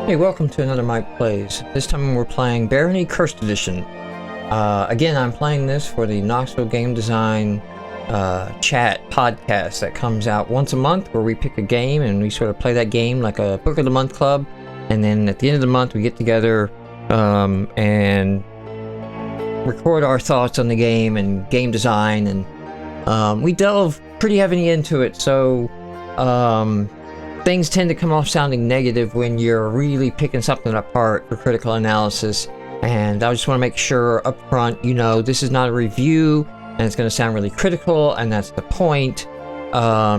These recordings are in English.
Hey, welcome to another Mike Plays. This time we're playing Barony Cursed Edition. Again, I'm playing this for the Knoxville Game Design chat podcast that comes out once a month, where we pick a game and we sort of play that game like a Book of the Month club. And then at the end of the month, we get together and record our thoughts on the game and game design. And we delve pretty heavily into it, so things tend to come off sounding negative when you're really picking something apart for critical analysis. And I just want to make sure up front, you know, this is not a review and it's going to sound really critical, and that's the point.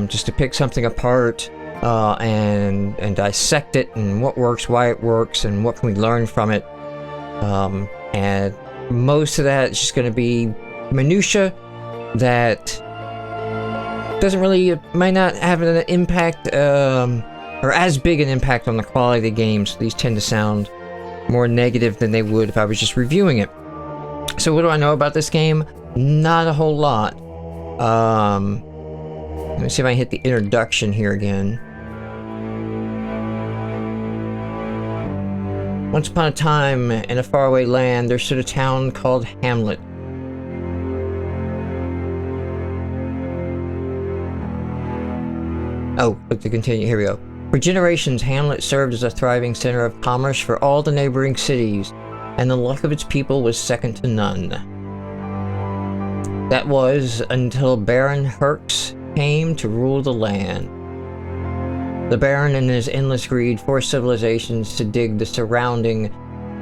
Just to pick something apart and dissect it, and what works, why it works, and what can we learn from it. And most of that is just going to be minutia that might not have an impact, or as big an impact on the quality of the game, so these tend to sound more negative than they would if I was just reviewing it. So what do I know about this game? Not a whole lot. Let me see if I can hit the introduction here again. Once upon a time, in a faraway land, there stood a town called Hamlet. Oh, look, to continue, here we go. For generations, Hamlet served as a thriving center of commerce for all the neighboring cities, and the luck of its people was second to none. That was until Baron Herx came to rule the land. The Baron, in his endless greed, forced civilizations to dig the surrounding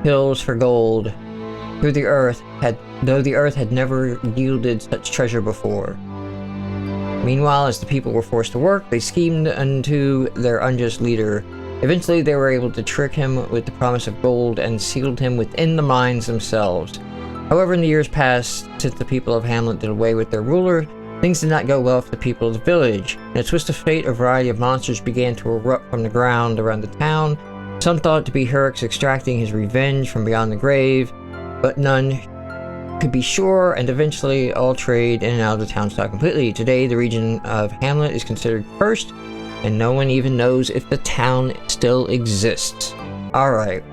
hills for gold, though the earth had never yielded such treasure before. Meanwhile, as the people were forced to work, they schemed unto their unjust leader. Eventually, they were able to trick him with the promise of gold and sealed him within the mines themselves. However, in the years past, since the people of Hamlet did away with their ruler, things did not go well for the people of the village. In a twist of fate, a variety of monsters began to erupt from the ground around the town. Some thought it to be Herx extracting his revenge from beyond the grave, but none could be sure, and eventually all trade in and out of the town stopped completely. Today, the region of Hamlet is considered cursed, and no one even knows if the town still exists. Alright,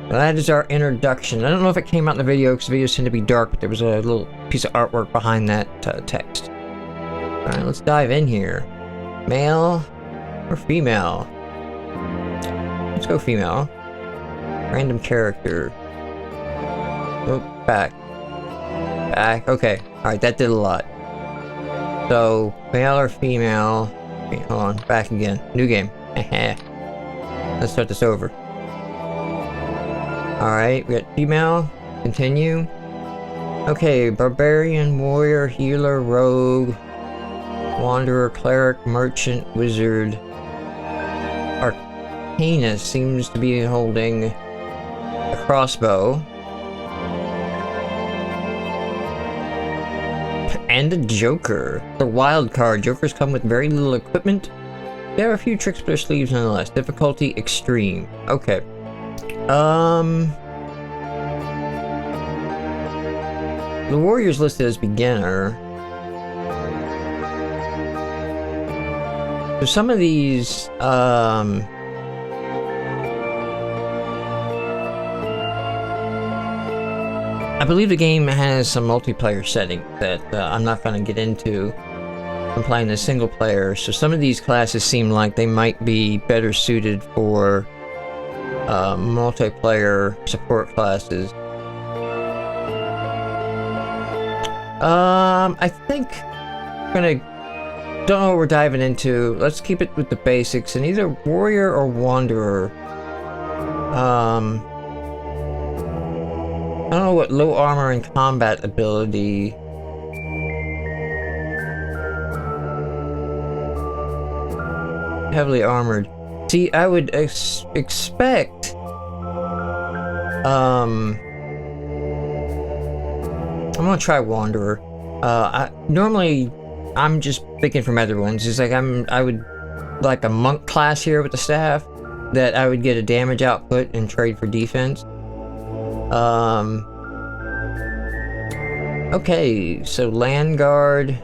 well, that is our introduction. I don't know if it came out in the video, because the videos tend to be dark, but there was a little piece of artwork behind that text. Alright, let's dive in here. Male or female? Let's go female. Random character. Oh, back. Okay, alright, that did a lot. So, male or female? Okay, hold on, back again. New game. Let's start this over. Alright, we got female. Continue. Okay, barbarian, warrior, healer, rogue, wanderer, cleric, merchant, wizard. Arcanist seems to be holding a crossbow. And a Joker. The wild card. Jokers come with very little equipment. They have a few tricks up their sleeves nonetheless. Difficulty extreme. Okay. The warrior's listed as beginner. So some of these, I believe the game has some multiplayer setting that I'm not going to get into. I'm playing the single player, so some of these classes seem like they might be better suited for multiplayer support classes. I think don't know what we're diving into. Let's keep it with the basics, and either warrior or wanderer. I don't know what low armor and combat ability. Heavily armored. See, I would expect. I'm gonna try wanderer. Normally, I'm just picking from other ones. It's like I would like a monk class here with the staff that I would get a damage output and trade for defense. Okay, so land guard.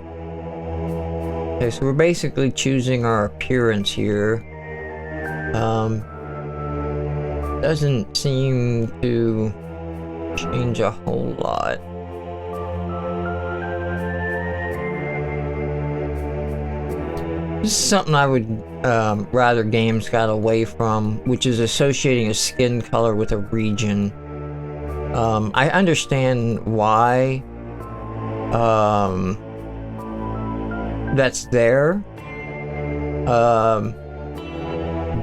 Okay, so we're basically choosing our appearance here. doesn't seem to change a whole lot. This is something I would rather games got away from, which is associating a skin color with a region. I understand why that's there,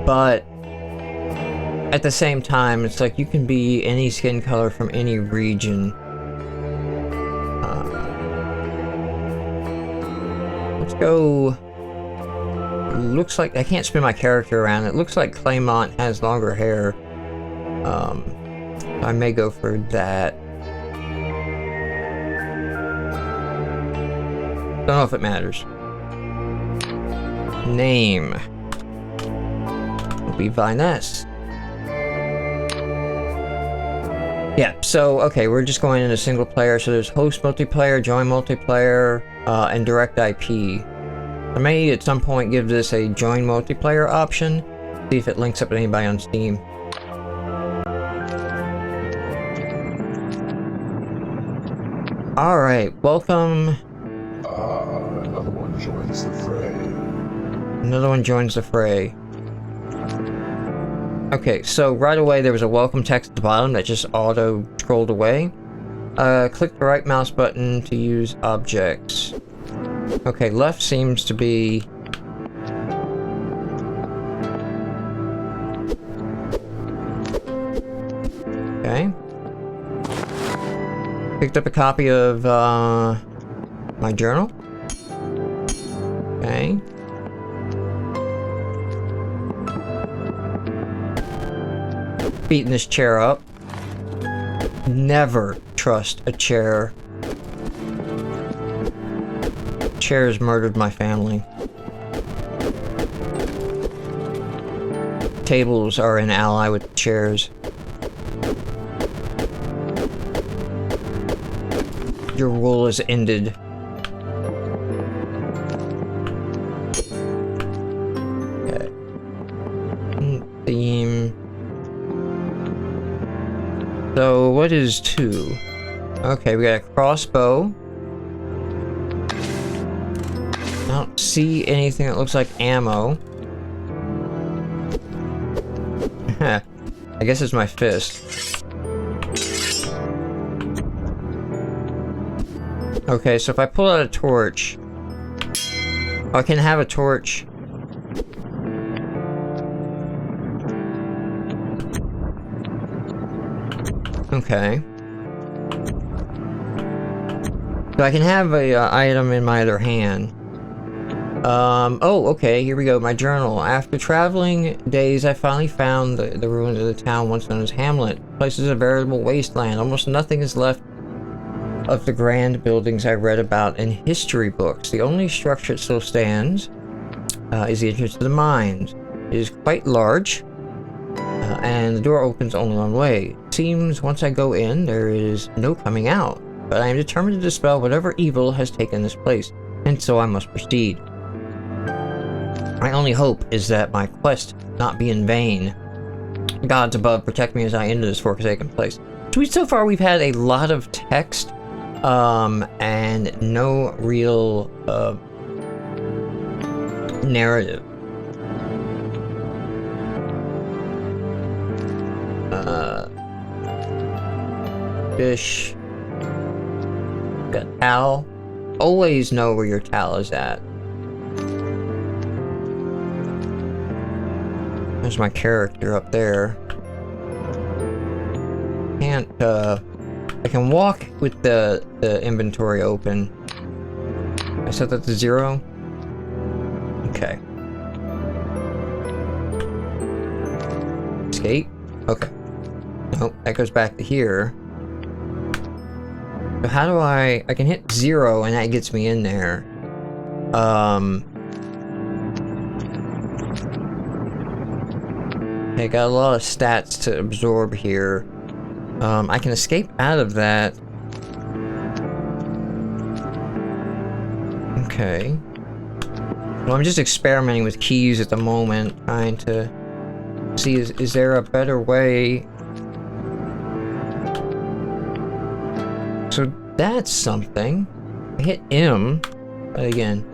but at the same time, it's like you can be any skin color from any region. Let's go. Looks like I can't spin my character around. It looks like Claymont has longer hair. I may go for that. Don't know if it matters. Name will be Viness. Yeah, so okay, we're just going into single player. So there's host multiplayer, join multiplayer, and direct IP. I may at some point give this a join multiplayer option, see if it links up with anybody on Steam. Alright, welcome. Another one joins the fray. Another one joins the fray. Okay, so right away there was a welcome text at the bottom that just auto scrolled away. Click the right mouse button to use objects. Okay, left seems to be... Okay. Picked up a copy of my journal. Okay. Beating this chair up. Never trust a chair. Chairs murdered my family. Tables are an ally with chairs. Your rule is ended. Okay. Theme. So, what is 2? Okay, we got a crossbow. I don't see anything that looks like ammo. I guess it's my fist. Okay, so if I pull out a torch... I can have a torch. Okay. So I can have a item in my other hand. Oh, okay, here we go. My journal. After traveling days, I finally found the ruins of the town once known as Hamlet. The place is a veritable wasteland. Almost nothing is left of the grand buildings I read about in history books. The only structure that still stands is the entrance to the mines. It is quite large, and the door opens only one way. It seems once I go in, there is no coming out, but I am determined to dispel whatever evil has taken this place, and so I must proceed. My only hope is that my quest not be in vain. Gods above, protect me as I enter this forsaken place. So far we've had a lot of text, and no real, narrative. Fish. Got towel. Always know where your towel is at. There's my character up there. Can't, I can walk with the inventory open. I set that to 0. Okay. Escape? Okay. Nope, that goes back to here. So how do I can hit 0 and that gets me in there. I got a lot of stats to absorb here. I can escape out of that. Okay. Well, I'm just experimenting with keys at the moment, trying to See, is there a better way? So that's something. I hit M. Again,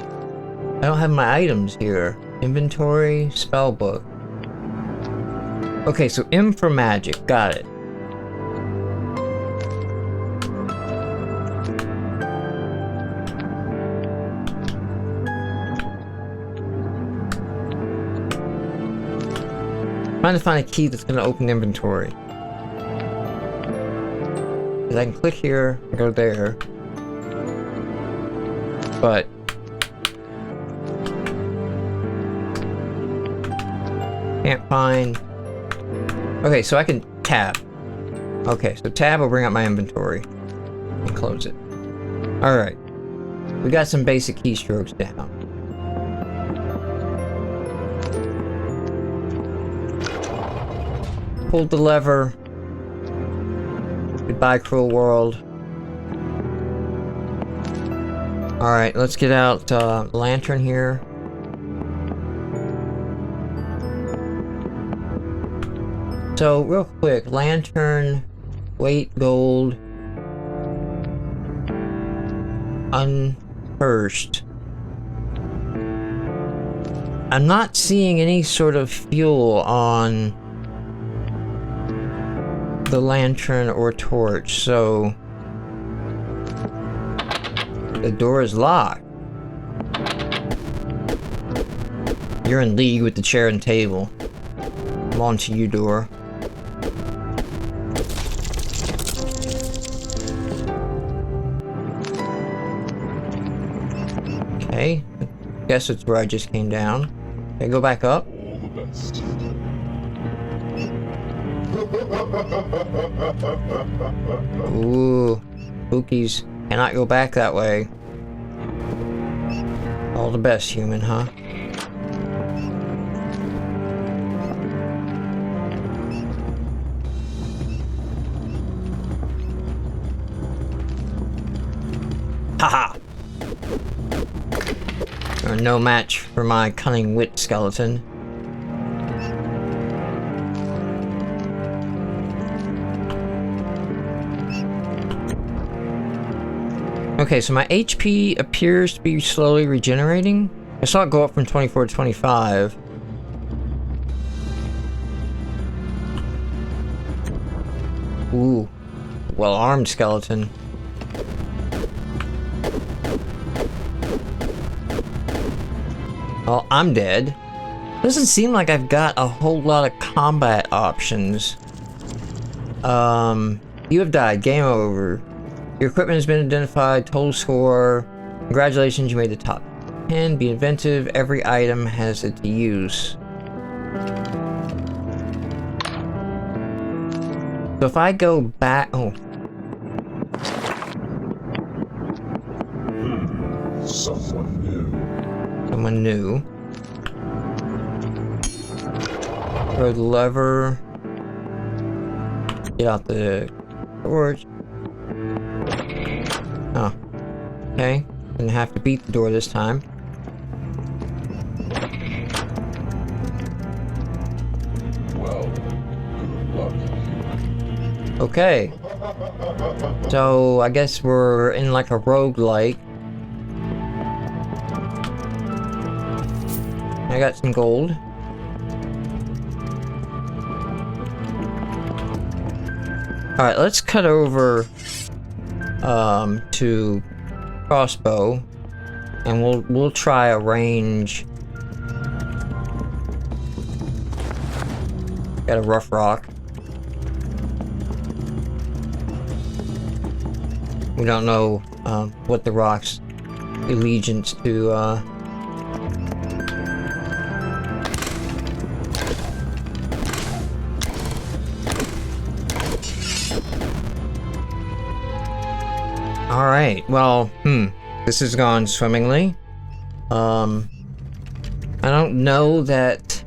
I don't have my items here. Inventory, spellbook. Okay, so M for magic. Got it. Trying to find a key that's going to open inventory. Because I can click here and go there. But can't find. Okay, so I can tab. Okay, so tab will bring up my inventory and close it. Alright. We got some basic keystrokes down. Pulled the lever. Goodbye, cruel world. Alright, let's get out lantern here. So, real quick, lantern, weight, gold, uncursed. I'm not seeing any sort of fuel on the lantern or torch, so the door is locked. You're in league with the chair and table. I'm on to you, door. Okay, I guess it's where I just came down. Okay, go back up. All the best. Ooh, spookies. Cannot go back that way. All the best, human, huh? Haha! You're no match for my cunning wit, skeleton. Okay, so my HP appears to be slowly regenerating. I saw it go up from 24 to 25. Ooh. Well-armed skeleton. Well, I'm dead. Doesn't seem like I've got a whole lot of combat options. You have died. Game over. Your equipment has been identified. Total score. Congratulations, you made the top 10. Be inventive. Every item has its use. So if I go back... Oh. Someone new. Someone new. Throw the lever. Get out the torch. Oh. Okay. Didn't have to beat the door this time. Well, good luck. Okay. So, I guess we're in like a roguelike. I got some gold. Alright, let's cut over to crossbow, and we'll try a range. Got a rough rock. We don't know what the rock's allegiance to Alright, well, this has gone swimmingly. I don't know that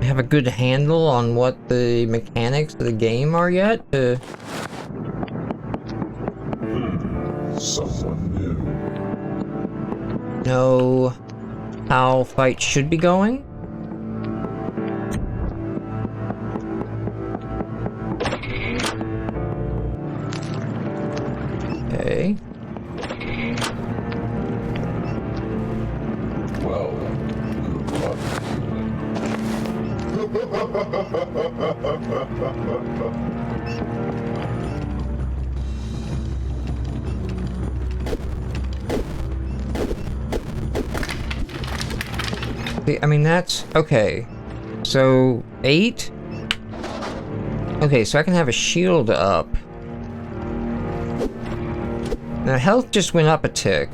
I have a good handle on what the mechanics of the game are yet. Someone new. Know how fights should be going. I mean, that's... okay. So, 8? Okay, so I can have a shield up. Now, health just went up a tick.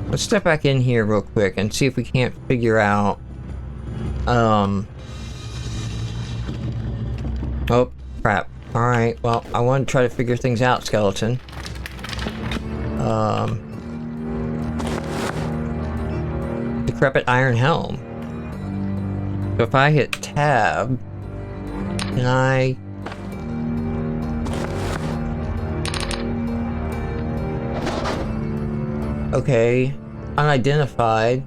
Let's step back in here real quick and see if we can't figure out... Oh, crap. Alright, well, I want to try to figure things out, skeleton. Decrepit iron helm. So if I hit tab, can I... okay, unidentified.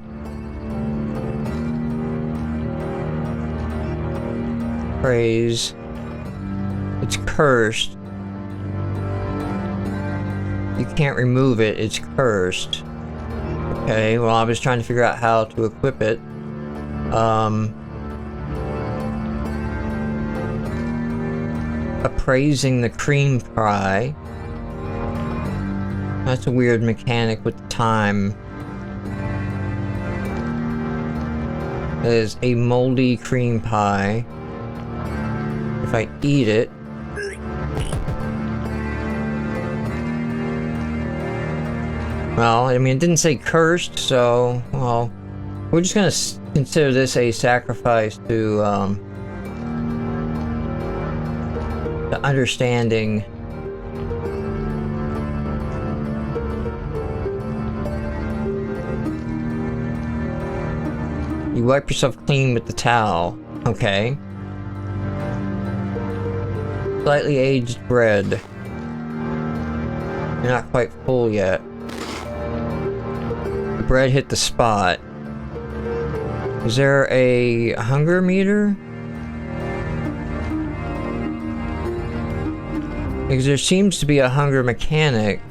Praise. It's cursed. You can't remove it, it's cursed. Okay, well I was trying to figure out how to equip it. Appraising the cream pie. That's a weird mechanic with the time. That is a moldy cream pie. If I eat it... well, I mean, it didn't say cursed, so... well, we're just gonna consider this a sacrifice to, the understanding. You wipe yourself clean with the towel. Okay. Slightly aged bread. You're not quite full yet. The bread hit the spot. Is there a hunger meter? Because there seems to be a hunger mechanic.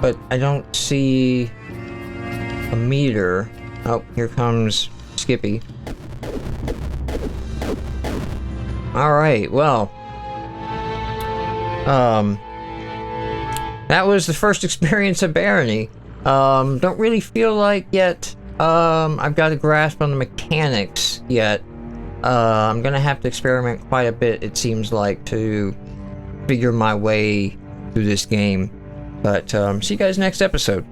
But I don't see a meter. Oh, here comes Skippy. Alright, well. That was the first experience of Barony. Don't really feel like yet I've got a grasp on the mechanics yet. I'm gonna have to experiment quite a bit, it seems like, to figure my way through this game. But, see you guys next episode.